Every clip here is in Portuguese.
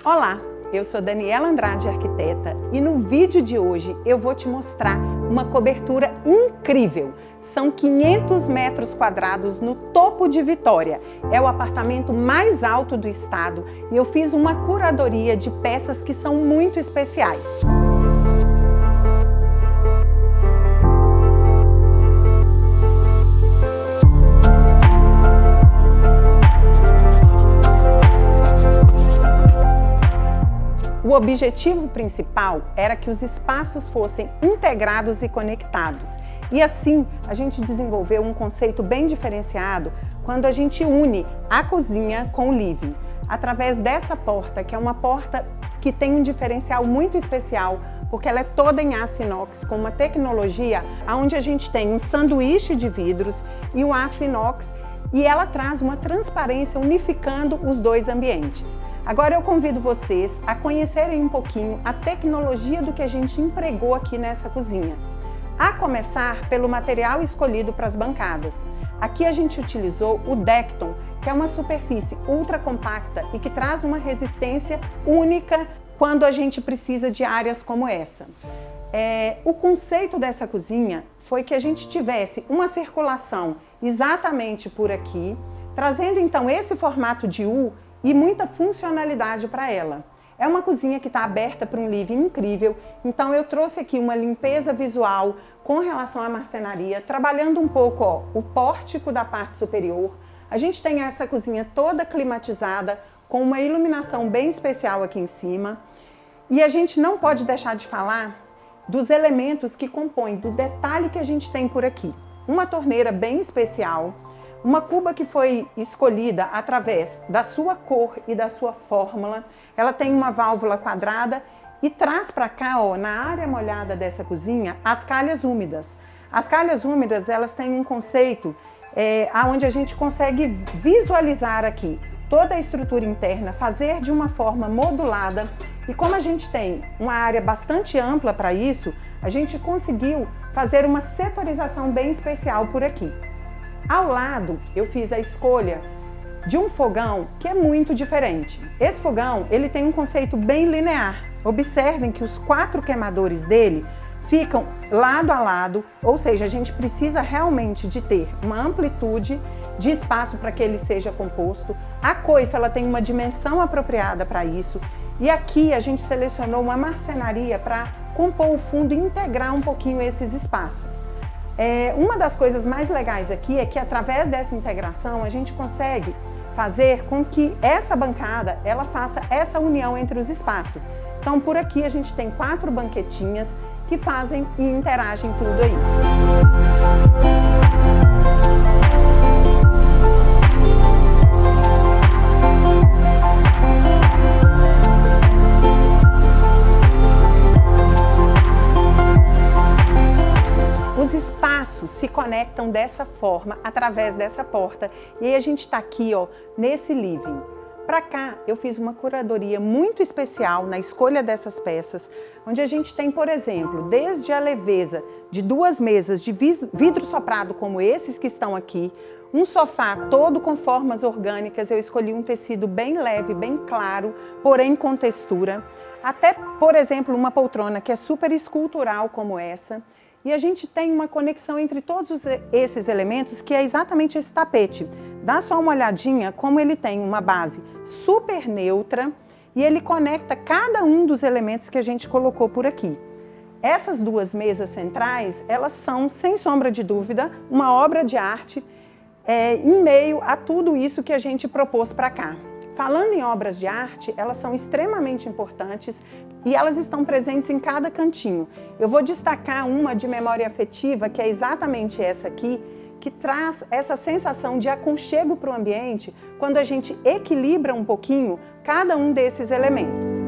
Olá, eu sou Daniela Andrade, arquiteta, e no vídeo de hoje eu vou te mostrar uma cobertura incrível. São 500 metros quadrados no topo de Vitória. É o apartamento mais alto do estado e eu fiz uma curadoria de peças que são muito especiais. O objetivo principal era que os espaços fossem integrados e conectados. E assim, a gente desenvolveu um conceito bem diferenciado quando a gente une a cozinha com o living. Através dessa porta, que é uma porta que tem um diferencial muito especial, porque ela é toda em aço inox, com uma tecnologia onde a gente tem um sanduíche de vidros e o aço inox, e ela traz uma transparência unificando os dois ambientes. Agora eu convido vocês a conhecerem um pouquinho a tecnologia do que a gente empregou aqui nessa cozinha. A começar pelo material escolhido para as bancadas. Aqui a gente utilizou o Decton, que é uma superfície ultra compacta e que traz uma resistência única quando a gente precisa de áreas como essa. O conceito dessa cozinha foi que a gente tivesse uma circulação exatamente por aqui, trazendo então esse formato de U e muita funcionalidade para ela. É uma cozinha que está aberta para um living incrível, então eu trouxe aqui uma limpeza visual com relação à marcenaria, trabalhando um pouco o pórtico da parte superior. A gente tem essa cozinha toda climatizada, com uma iluminação bem especial aqui em cima. E a gente não pode deixar de falar dos elementos que compõem, do detalhe que a gente tem por aqui. Uma torneira bem especial, uma cuba que foi escolhida através da sua cor e da sua fórmula. Ela tem uma válvula quadrada e traz para cá, na área molhada dessa cozinha, as calhas úmidas. As calhas úmidas, elas têm um conceito onde a gente consegue visualizar aqui toda a estrutura interna, fazer de uma forma modulada. E como a gente tem uma área bastante ampla para isso, a gente conseguiu fazer uma setorização bem especial por aqui. Ao lado, eu fiz a escolha de um fogão que é muito diferente. Esse fogão, ele tem um conceito bem linear. Observem que os 4 queimadores dele ficam lado a lado, ou seja, a gente precisa realmente de ter uma amplitude de espaço para que ele seja composto. A coifa, ela tem uma dimensão apropriada para isso. E aqui a gente selecionou uma marcenaria para compor o fundo e integrar um pouquinho esses espaços. Uma das coisas mais legais aqui é que através dessa integração a gente consegue fazer com que essa bancada ela faça essa união entre os espaços. Então por aqui a gente tem 4 banquetinhas que fazem e interagem tudo aí. Os espaços se conectam dessa forma, através dessa porta. E aí a gente está aqui, nesse living. Para cá, eu fiz uma curadoria muito especial na escolha dessas peças, onde a gente tem, por exemplo, desde a leveza de 2 mesas de vidro soprado como esses que estão aqui, um sofá todo com formas orgânicas, eu escolhi um tecido bem leve, bem claro, porém com textura. Até, por exemplo, uma poltrona que é super escultural como essa. E a gente tem uma conexão entre todos esses elementos, que é exatamente esse tapete. Dá só uma olhadinha como ele tem uma base super neutra e ele conecta cada um dos elementos que a gente colocou por aqui. Essas 2 mesas centrais, elas são, sem sombra de dúvida, uma obra de arte em meio a tudo isso que a gente propôs para cá. Falando em obras de arte, elas são extremamente importantes e elas estão presentes em cada cantinho. Eu vou destacar uma de memória afetiva, que é exatamente essa aqui, que traz essa sensação de aconchego para o ambiente quando a gente equilibra um pouquinho cada um desses elementos.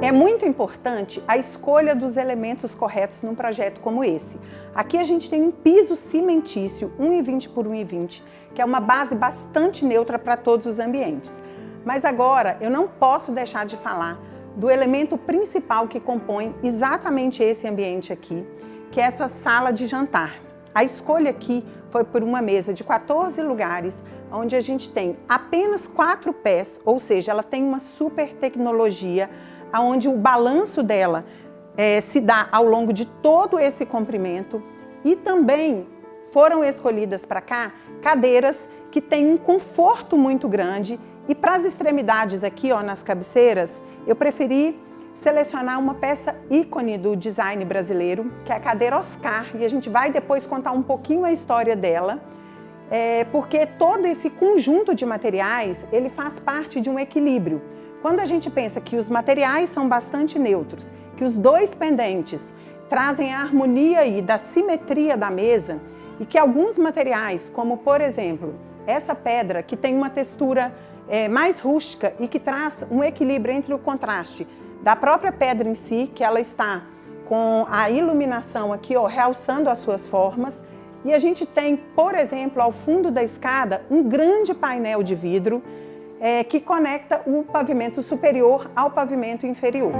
É muito importante a escolha dos elementos corretos num projeto como esse. Aqui a gente tem um piso cimentício 1,20 por 1,20, que é uma base bastante neutra para todos os ambientes. Mas agora eu não posso deixar de falar do elemento principal que compõe exatamente esse ambiente aqui, que é essa sala de jantar. A escolha aqui foi por uma mesa de 14 lugares, onde a gente tem apenas 4 pés, ou seja, ela tem uma super tecnologia, onde o balanço dela se dá ao longo de todo esse comprimento, e também foram escolhidas para cá cadeiras que têm um conforto muito grande, e para as extremidades aqui, ó, nas cabeceiras, eu preferi selecionar uma peça ícone do design brasileiro, que é a cadeira Oscar, e a gente vai depois contar um pouquinho a história dela, porque todo esse conjunto de materiais, ele faz parte de um equilíbrio. Quando a gente pensa que os materiais são bastante neutros, que os 2 pendentes trazem a harmonia e da simetria da mesa, e que alguns materiais, como por exemplo, essa pedra que tem uma textura mais rústica e que traz um equilíbrio entre o contraste da própria pedra em si, que ela está com a iluminação aqui, ó, realçando as suas formas. E a gente tem, por exemplo, ao fundo da escada, um grande painel de vidro que conecta o pavimento superior ao pavimento inferior.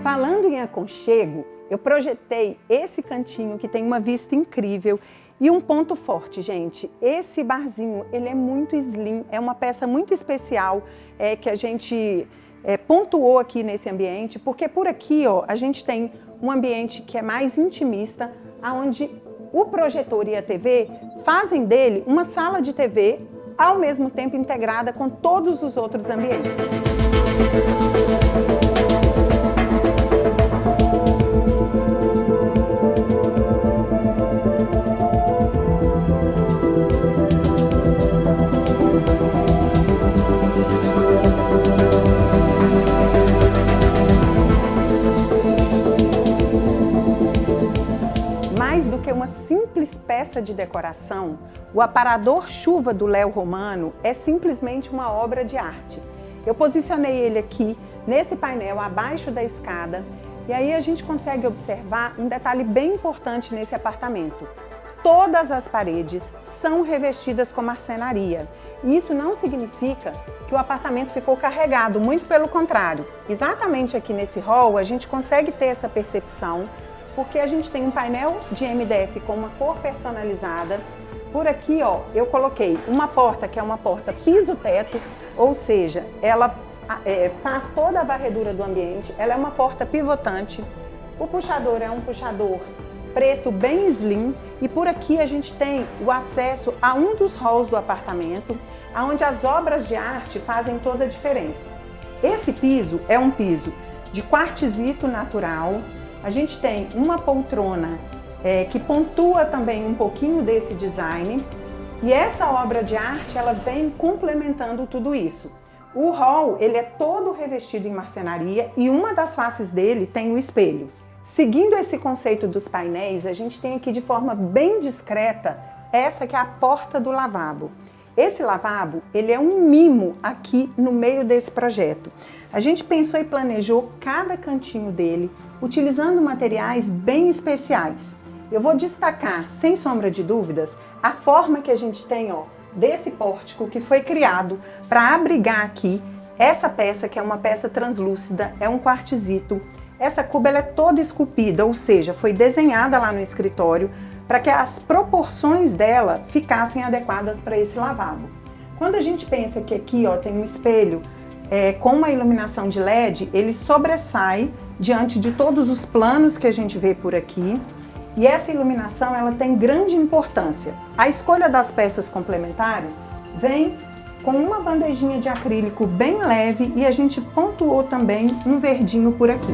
Falando em aconchego, eu projetei esse cantinho que tem uma vista incrível e um ponto forte, gente. Esse barzinho, ele é muito slim, é uma peça muito especial que a gente pontuou aqui nesse ambiente, porque por aqui, ó, a gente tem um ambiente que é mais intimista, onde o projetor e a TV fazem dele uma sala de TV, ao mesmo tempo integrada com todos os outros ambientes. Mais do que uma simples peça de decoração, o aparador chuva do Léo Romano é simplesmente uma obra de arte. Eu posicionei ele aqui, nesse painel, abaixo da escada, e aí a gente consegue observar um detalhe bem importante nesse apartamento. Todas as paredes são revestidas com marcenaria. E isso não significa que o apartamento ficou carregado, muito pelo contrário. Exatamente aqui nesse hall, a gente consegue ter essa percepção, porque a gente tem um painel de MDF com uma cor personalizada. Por aqui, ó, eu coloquei uma porta que é uma porta piso-teto, ou seja, ela faz toda a varredura do ambiente, ela é uma porta pivotante. O puxador é um puxador preto bem slim, e por aqui a gente tem o acesso a um dos halls do apartamento, onde as obras de arte fazem toda a diferença. Esse piso é um piso de quartzito natural. A gente tem uma poltrona que pontua também um pouquinho desse design, e essa obra de arte ela vem complementando tudo isso. O hall ele é todo revestido em marcenaria e uma das faces dele tem um espelho. Seguindo esse conceito dos painéis, a gente tem aqui de forma bem discreta essa que é a porta do lavabo. Esse lavabo ele é um mimo aqui no meio desse projeto. A gente pensou e planejou cada cantinho dele utilizando materiais bem especiais. Eu vou destacar, sem sombra de dúvidas, a forma que a gente tem, ó, desse pórtico que foi criado para abrigar aqui essa peça, que é uma peça translúcida, é um quartzito. Essa cuba ela é toda esculpida, ou seja, foi desenhada lá no escritório para que as proporções dela ficassem adequadas para esse lavabo. Quando a gente pensa que aqui, ó, tem um espelho com uma iluminação de LED, ele sobressai diante de todos os planos que a gente vê por aqui. E essa iluminação ela tem grande importância. A escolha das peças complementares vem com uma bandejinha de acrílico bem leve e a gente pontuou também um verdinho por aqui.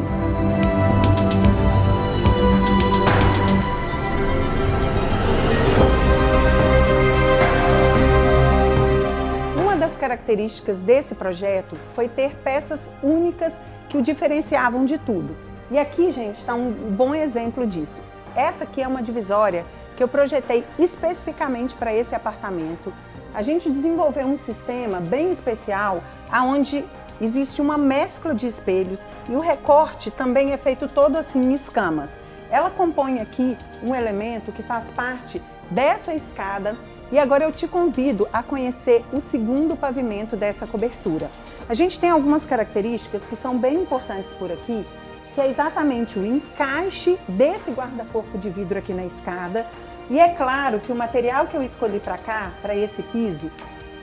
Uma das características desse projeto foi ter peças únicas que o diferenciavam de tudo. E aqui, gente, está um bom exemplo disso. Essa aqui é uma divisória que eu projetei especificamente para esse apartamento. A gente desenvolveu um sistema bem especial, onde existe uma mescla de espelhos e o recorte também é feito todo assim em escamas. Ela compõe aqui um elemento que faz parte dessa escada e agora eu te convido a conhecer o segundo pavimento dessa cobertura. A gente tem algumas características que são bem importantes por aqui, que é exatamente o encaixe desse guarda-corpo de vidro aqui na escada. E é claro que o material que eu escolhi para cá, para esse piso,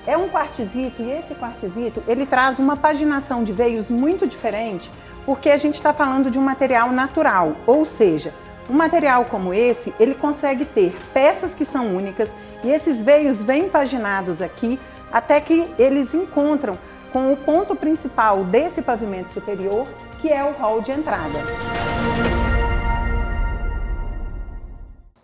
é um quartzito, e esse quartzito ele traz uma paginação de veios muito diferente, porque a gente está falando de um material natural, ou seja, um material como esse, ele consegue ter peças que são únicas e esses veios vêm paginados aqui até que eles encontram com o ponto principal desse pavimento superior, que é o hall de entrada.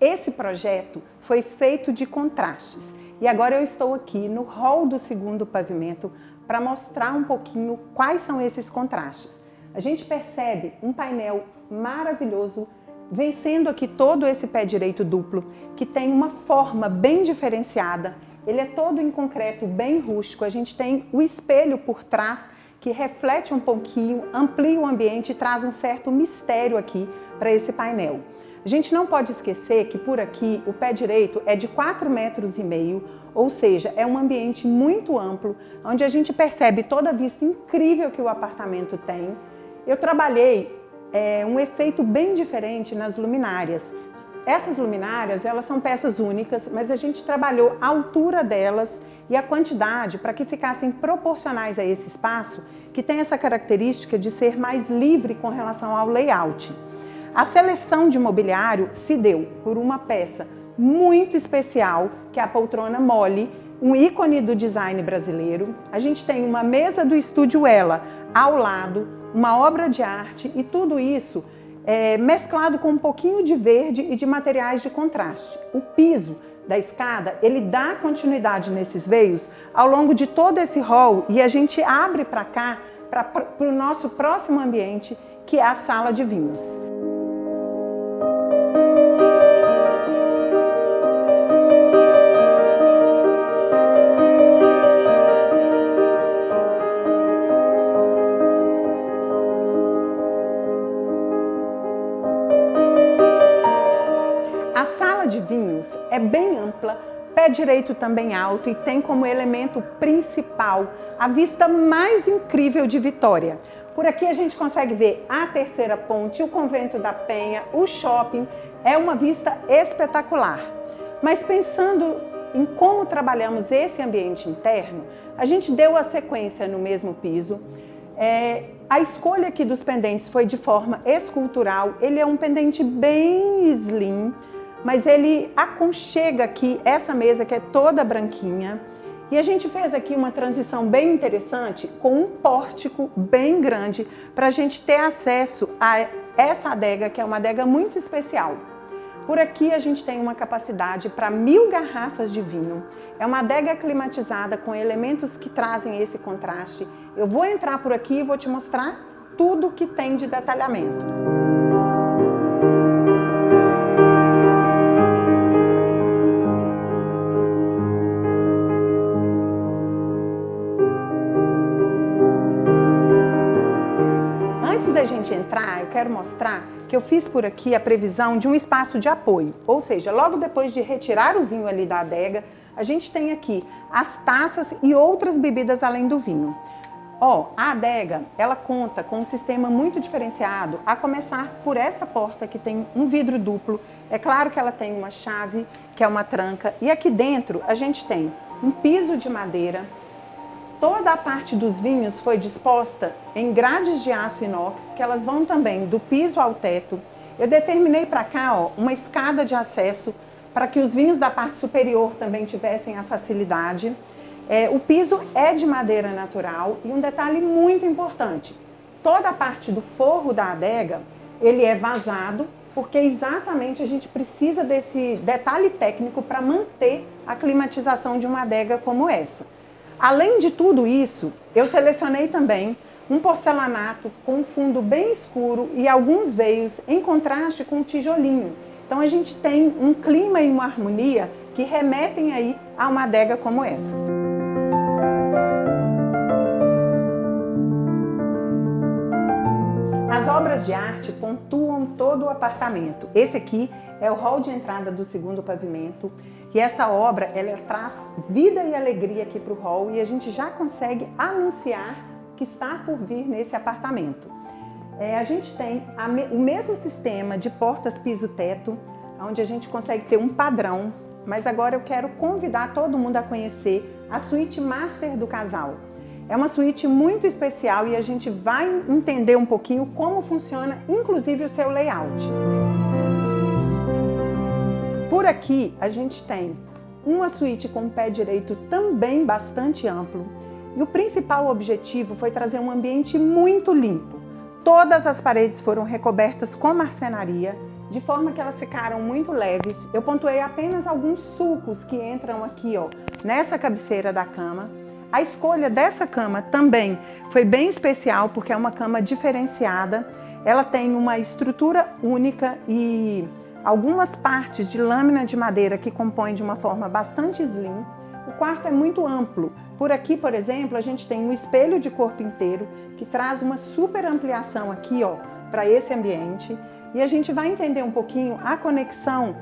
Esse projeto foi feito de contrastes e agora eu estou aqui no hall do segundo pavimento para mostrar um pouquinho quais são esses contrastes. A gente percebe um painel maravilhoso vencendo aqui todo esse pé direito duplo, que tem uma forma bem diferenciada. Ele é todo em concreto, bem rústico. A gente tem o espelho por trás que reflete um pouquinho, amplia o ambiente e traz um certo mistério aqui para esse painel. A gente não pode esquecer que por aqui o pé direito é de 4,5 metros, ou seja, é um ambiente muito amplo, onde a gente percebe toda a vista incrível que o apartamento tem. Eu trabalhei um efeito bem diferente nas luminárias. Essas luminárias, elas são peças únicas, mas a gente trabalhou a altura delas e a quantidade para que ficassem proporcionais a esse espaço, que tem essa característica de ser mais livre com relação ao layout. A seleção de mobiliário se deu por uma peça muito especial, que é a poltrona mole, um ícone do design brasileiro. A gente tem uma mesa do Estúdio Ela ao lado, uma obra de arte e tudo isso mesclado com um pouquinho de verde e de materiais de contraste. O piso da escada, ele dá continuidade nesses veios ao longo de todo esse hall e a gente abre para cá, para o nosso próximo ambiente, que é a sala de vinhos. De vinhos é bem ampla, pé direito também alto e tem como elemento principal a vista mais incrível de Vitória. Por aqui a gente consegue ver a Terceira Ponte, o Convento da Penha, o shopping, é uma vista espetacular. Mas pensando em como trabalhamos esse ambiente interno, a gente deu a sequência no mesmo piso. A escolha aqui dos pendentes foi de forma escultural, ele é um pendente bem slim, mas ele aconchega aqui essa mesa que é toda branquinha. E a gente fez aqui uma transição bem interessante com um pórtico bem grande para a gente ter acesso a essa adega, que é uma adega muito especial. Por aqui a gente tem uma capacidade para 1000 garrafas de vinho. É uma adega climatizada com elementos que trazem esse contraste. Eu vou entrar por aqui e vou te mostrar tudo que tem de detalhamento. Antes da gente entrar, eu quero mostrar que eu fiz por aqui a previsão de um espaço de apoio, ou seja, logo depois de retirar o vinho ali da adega, a gente tem aqui as taças e outras bebidas além do vinho. A adega, ela conta com um sistema muito diferenciado, a começar por essa porta que tem um vidro duplo. É claro que ela tem uma chave, que é uma tranca, e aqui dentro a gente tem um piso de madeira. Toda a parte dos vinhos foi disposta em grades de aço inox, que elas vão também do piso ao teto. Eu determinei para cá uma escada de acesso para que os vinhos da parte superior também tivessem a facilidade. O piso é de madeira natural e um detalhe muito importante, toda a parte do forro da adega, ele é vazado, porque exatamente a gente precisa desse detalhe técnico para manter a climatização de uma adega como essa. Além de tudo isso, eu selecionei também um porcelanato com um fundo bem escuro e alguns veios em contraste com o tijolinho. Então a gente tem um clima e uma harmonia que remetem aí a uma adega como essa. obras de arte pontuam todo o apartamento. Esse aqui é o hall de entrada do segundo pavimento e essa obra ela traz vida e alegria aqui para o hall e a gente já consegue anunciar que está por vir nesse apartamento. A gente tem o mesmo sistema de portas piso-teto, onde a gente consegue ter um padrão, mas agora eu quero convidar todo mundo a conhecer a suíte master do casal. É uma suíte muito especial e a gente vai entender um pouquinho como funciona, inclusive o seu layout. Por aqui a gente tem uma suíte com pé direito também bastante amplo e o principal objetivo foi trazer um ambiente muito limpo. Todas as paredes foram recobertas com marcenaria, de forma que elas ficaram muito leves. Eu pontuei apenas alguns sulcos que entram aqui, ó, nessa cabeceira da cama. A escolha dessa cama também foi bem especial, porque é uma cama diferenciada. Ela tem uma estrutura única e algumas partes de lâmina de madeira que compõem de uma forma bastante slim. O quarto é muito amplo. Por aqui, por exemplo, a gente tem um espelho de corpo inteiro que traz uma super ampliação aqui, ó, para esse ambiente. E a gente vai entender um pouquinho a conexão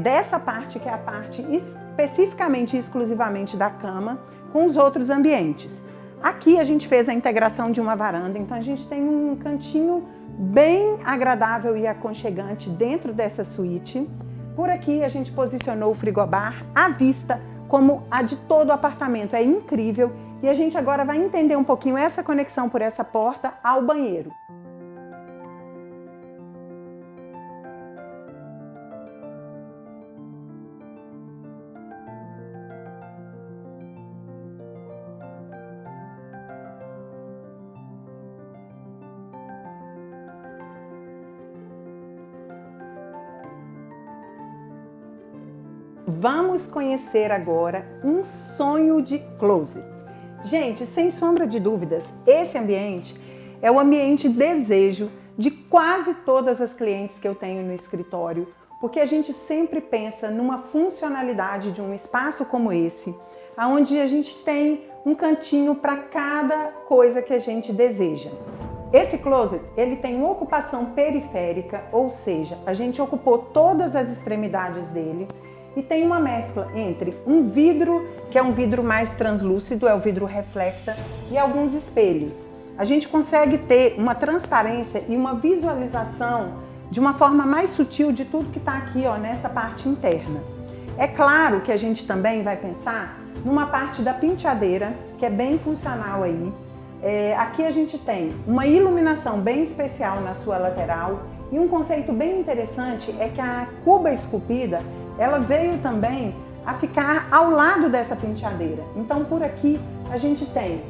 dessa parte, que é a parte especificamente e exclusivamente da cama, com os outros ambientes. Aqui a gente fez a integração de uma varanda, então a gente tem um cantinho bem agradável e aconchegante dentro dessa suíte. Por aqui a gente posicionou o frigobar à vista, como a de todo o apartamento. É incrível e a gente agora vai entender um pouquinho essa conexão por essa porta ao banheiro. Vamos conhecer agora um sonho de closet. Gente, sem sombra de dúvidas, esse ambiente é o ambiente desejo de quase todas as clientes que eu tenho no escritório, porque a gente sempre pensa numa funcionalidade de um espaço como esse, onde a gente tem um cantinho para cada coisa que a gente deseja. Esse closet, ele tem ocupação periférica, ou seja, a gente ocupou todas as extremidades dele, e tem uma mescla entre um vidro, que é um vidro mais translúcido, é o vidro reflecta, e alguns espelhos. A gente consegue ter uma transparência e uma visualização de uma forma mais sutil de tudo que está aqui, ó, nessa parte interna. É claro que a gente também vai pensar numa parte da penteadeira, que é bem funcional aí. Aqui a gente tem uma iluminação bem especial na sua lateral, e um conceito bem interessante é que a cuba esculpida ela veio também a ficar ao lado dessa penteadeira. Então por aqui a gente tem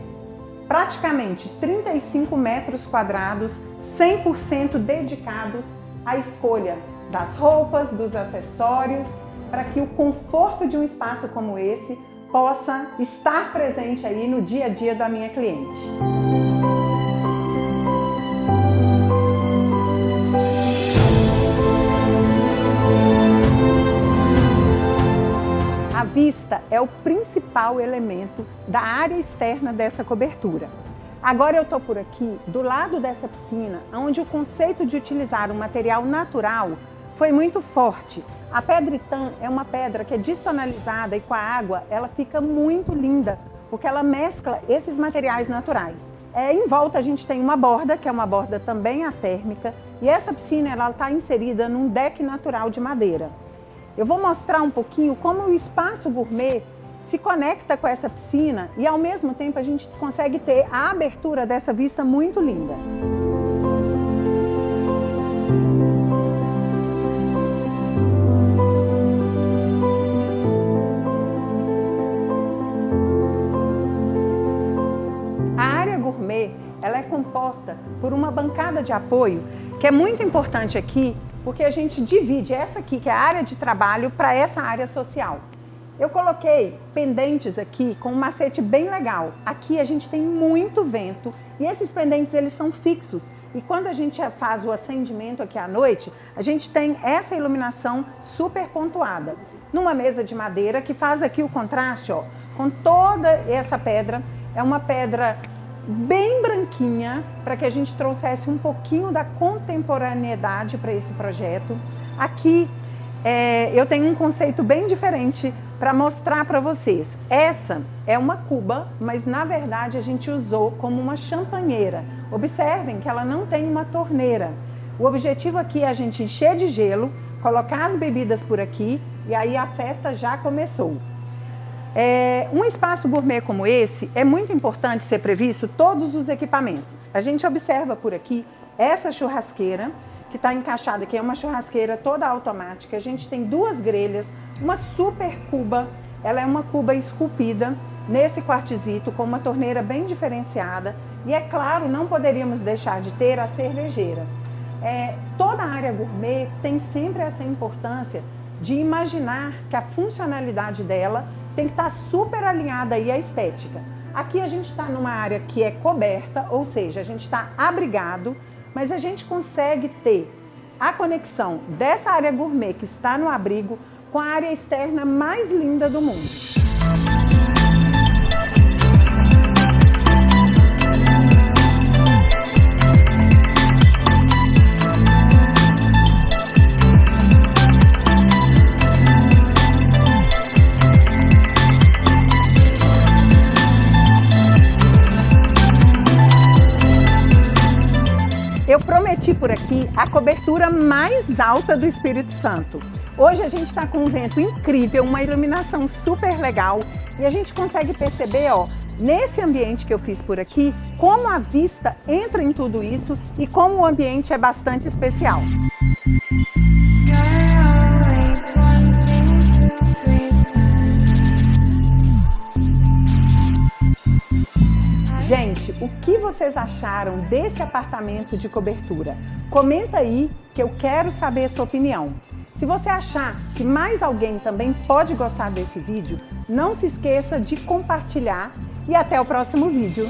praticamente 35 metros quadrados, 100% dedicados à escolha das roupas, dos acessórios, para que o conforto de um espaço como esse possa estar presente aí no dia a dia da minha cliente. A vista é o principal elemento da área externa dessa cobertura. Agora eu estou por aqui, do lado dessa piscina, onde o conceito de utilizar um material natural foi muito forte. A pedritã é uma pedra que é destonalizada e com a água ela fica muito linda, porque ela mescla esses materiais naturais. Em volta a gente tem uma borda, que é uma borda também atérmica, e essa piscina ela está inserida num deck natural de madeira. Eu vou mostrar um pouquinho como o espaço gourmet se conecta com essa piscina e ao mesmo tempo a gente consegue ter a abertura dessa vista muito linda. A área gourmet ela é composta por uma bancada de apoio que é muito importante aqui, porque a gente divide essa aqui, que é a área de trabalho, para essa área social. Eu coloquei pendentes aqui com um macete bem legal. Aqui a gente tem muito vento e esses pendentes eles são fixos. E quando a gente faz o acendimento aqui à noite, a gente tem essa iluminação super pontuada. Numa mesa de madeira que faz aqui o contraste, ó, com toda essa pedra. É uma pedra bem branquinha, para que a gente trouxesse um pouquinho da contemporaneidade para esse projeto. Aqui eu tenho um conceito bem diferente para mostrar para vocês. Essa é uma cuba, mas na verdade a gente usou como uma champanheira. Observem que ela não tem uma torneira. O objetivo aqui é a gente encher de gelo, colocar as bebidas por aqui e aí a festa já começou. Um espaço gourmet como esse, é muito importante ser previsto todos os equipamentos. A gente observa por aqui essa churrasqueira, que está encaixada aqui, é uma churrasqueira toda automática. A gente tem duas grelhas, uma super cuba, ela é uma cuba esculpida nesse quartzito, com uma torneira bem diferenciada. E é claro, não poderíamos deixar de ter a cervejeira. Toda a área gourmet tem sempre essa importância de imaginar que a funcionalidade dela tem que estar super alinhada aí à estética. Aqui a gente está numa área que é coberta, ou seja, a gente está abrigado, mas a gente consegue ter a conexão dessa área gourmet que está no abrigo com a área externa mais linda do mundo. Eu prometi por aqui a cobertura mais alta do Espírito Santo. Hoje a gente está com um vento incrível, uma iluminação super legal e a gente consegue perceber, nesse ambiente que eu fiz por aqui, como a vista entra em tudo isso e como o ambiente é bastante especial. Gente, o que vocês acharam desse apartamento de cobertura? Comenta aí que eu quero saber a sua opinião. Se você achar que mais alguém também pode gostar desse vídeo, não se esqueça de compartilhar e até o próximo vídeo.